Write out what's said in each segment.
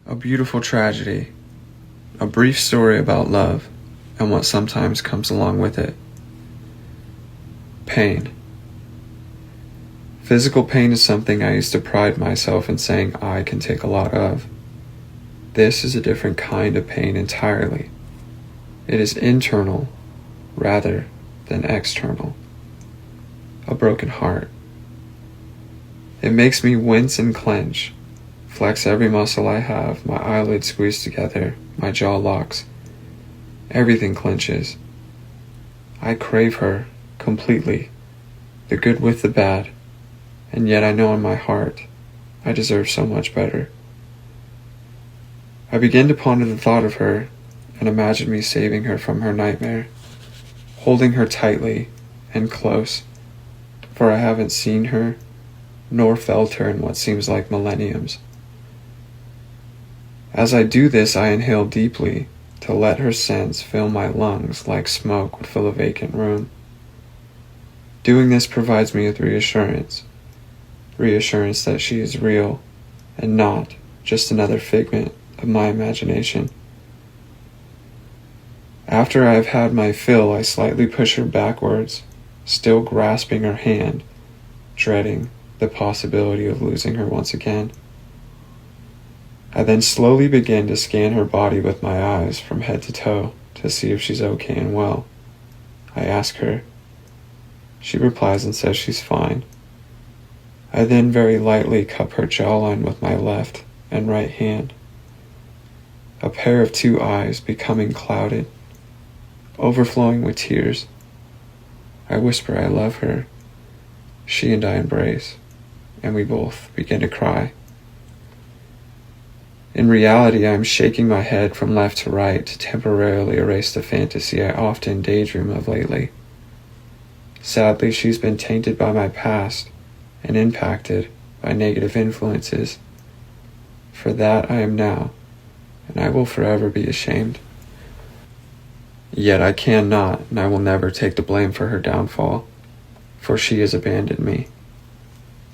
A beautiful tragedy, a brief story about love and what sometimes comes along with it. Pain. Physical pain is something I used to pride myself in saying I can take a lot of. This is a different kind of pain entirely. It is internal rather than external. A broken heart. It makes me wince and clench, flex every muscle I have, my eyelids squeeze together, my jaw locks. Everything clenches. I crave her completely, the good with the bad, and yet I know in my heart I deserve so much better. I begin to ponder the thought of her and imagine me saving her from her nightmare, holding her tightly and close, for I haven't seen her nor felt her in what seems like millenniums. As I do this, I inhale deeply to let her scents fill my lungs like smoke would fill a vacant room. Doing this provides me with reassurance that she is real and not just another figment of my imagination. After I have had my fill, I slightly push her backwards, still grasping her hand, dreading the possibility of losing her once again. I then slowly begin to scan her body with my eyes from head to toe to see if she's okay and well. I ask her. She replies and says she's fine. I then very lightly cup her jawline with my left and right hand. A pair of two eyes becoming clouded, overflowing with tears. I whisper I love her. She and I embrace, and we both begin to cry. In reality, I am shaking my head from left to right to temporarily erase the fantasy I often daydream of lately. Sadly, she's been tainted by my past and impacted by negative influences. For that I am now, and I will forever be ashamed. Yet I cannot and I will never take the blame for her downfall, for she has abandoned me.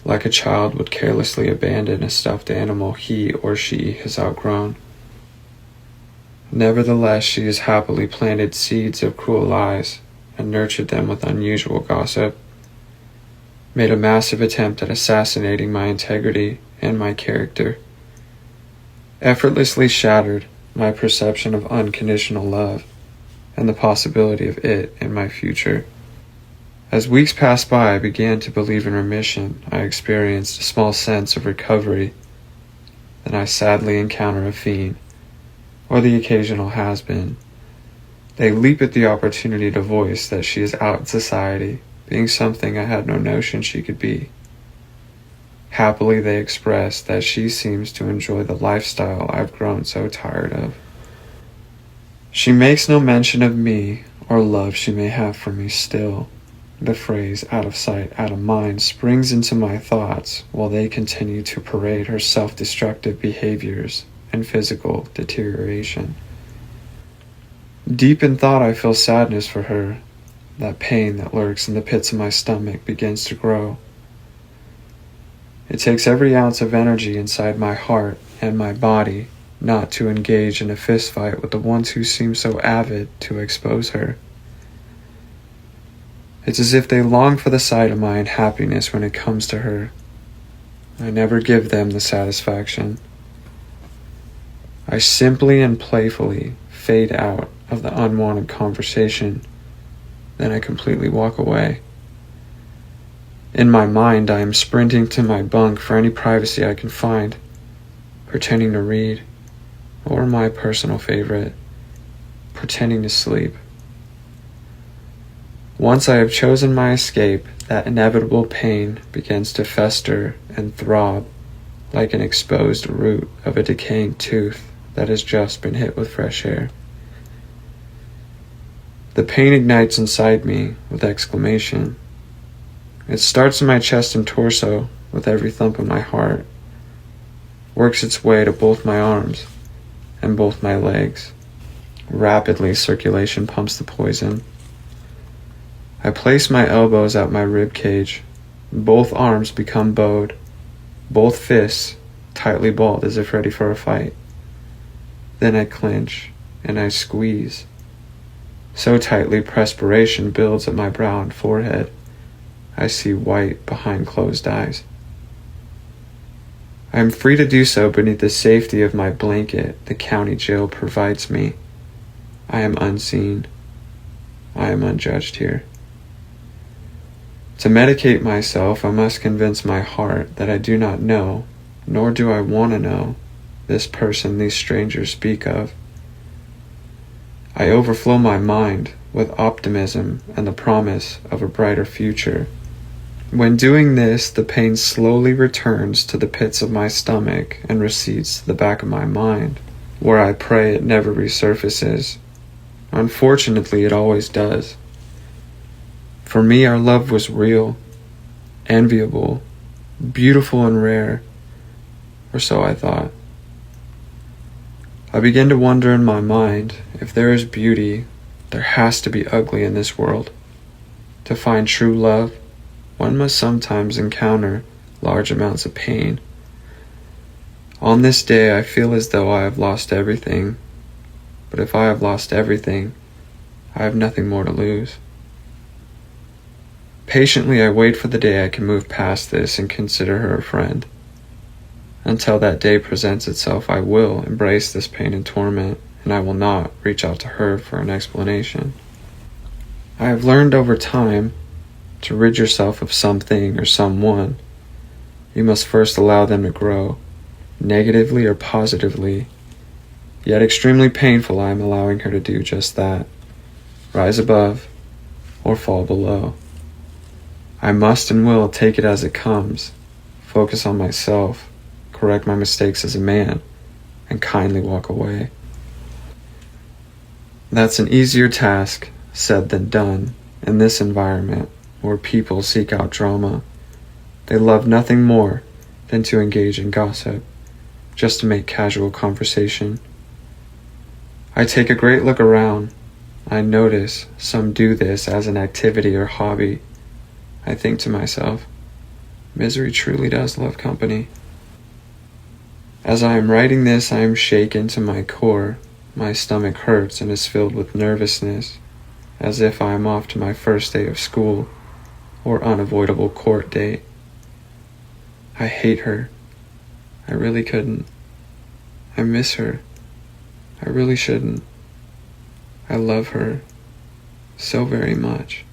Like a child would carelessly abandon a stuffed animal he or she has outgrown. Nevertheless, she has happily planted seeds of cruel lies and nurtured them with unusual gossip, made a massive attempt at assassinating my integrity and my character, effortlessly shattered my perception of unconditional love and the possibility of it in my future. As weeks passed by, I began to believe in remission. I experienced a small sense of recovery. Then I sadly encounter a fiend, or the occasional has-been. They leap at the opportunity to voice that she is out in society, being something I had no notion she could be. Happily, they express that she seems to enjoy the lifestyle I've grown so tired of. She makes no mention of me or love she may have for me still. The phrase "out of sight, out of mind" springs into my thoughts while they continue to parade her self-destructive behaviors and physical deterioration. Deep in thought, I feel sadness for her. That pain that lurks in the pits of my stomach begins to grow. It takes every ounce of energy inside my heart and my body not to engage in a fistfight with the ones who seem so avid to expose her. It's as if they long for the sight of my unhappiness when it comes to her. I never give them the satisfaction. I simply and playfully fade out of the unwanted conversation, then I completely walk away. In my mind, I am sprinting to my bunk for any privacy I can find, pretending to read, or my personal favorite, pretending to sleep. Once I have chosen my escape, that inevitable pain begins to fester and throb like an exposed root of a decaying tooth that has just been hit with fresh air. The pain ignites inside me with exclamation. It starts in my chest and torso with every thump of my heart, works its way to both my arms and both my legs. Rapidly, circulation pumps the poison. I place my elbows at my rib cage. Both arms become bowed, both fists tightly balled as if ready for a fight. Then I clench and I squeeze. So tightly perspiration builds at my brow and forehead. I see white behind closed eyes. I am free to do so beneath the safety of my blanket the county jail provides me. I am unseen. I am unjudged here. To medicate myself, I must convince my heart that I do not know, nor do I want to know, this person these strangers speak of. I overflow my mind with optimism and the promise of a brighter future. When doing this, the pain slowly returns to the pits of my stomach and recedes to the back of my mind, where I pray it never resurfaces. Unfortunately, it always does. For me, our love was real, enviable, beautiful and rare, or so I thought. I began to wonder in my mind, if there is beauty, there has to be ugly in this world. To find true love, one must sometimes encounter large amounts of pain. On this day, I feel as though I have lost everything, but if I have lost everything, I have nothing more to lose. Patiently, I wait for the day I can move past this and consider her a friend. Until that day presents itself, I will embrace this pain and torment, and I will not reach out to her for an explanation. I have learned over time to rid yourself of something or someone. You must first allow them to grow, negatively or positively. Yet extremely painful, I am allowing her to do just that. Rise above or fall below. I must and will take it as it comes, focus on myself, correct my mistakes as a man, and kindly walk away. That's an easier task said than done in this environment where people seek out drama. They love nothing more than to engage in gossip, just to make casual conversation. I take a great look around. I notice some do this as an activity or hobby. I think to myself, misery truly does love company. As I am writing this, I am shaken to my core. My stomach hurts and is filled with nervousness, as if I am off to my first day of school or unavoidable court date. I hate her. I really couldn't. I miss her. I really shouldn't. I love her so very much.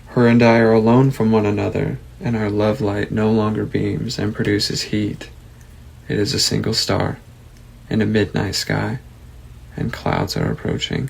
Her and I are alone from one another, and our love light no longer beams and produces heat. It is a single star in a midnight sky, and clouds are approaching.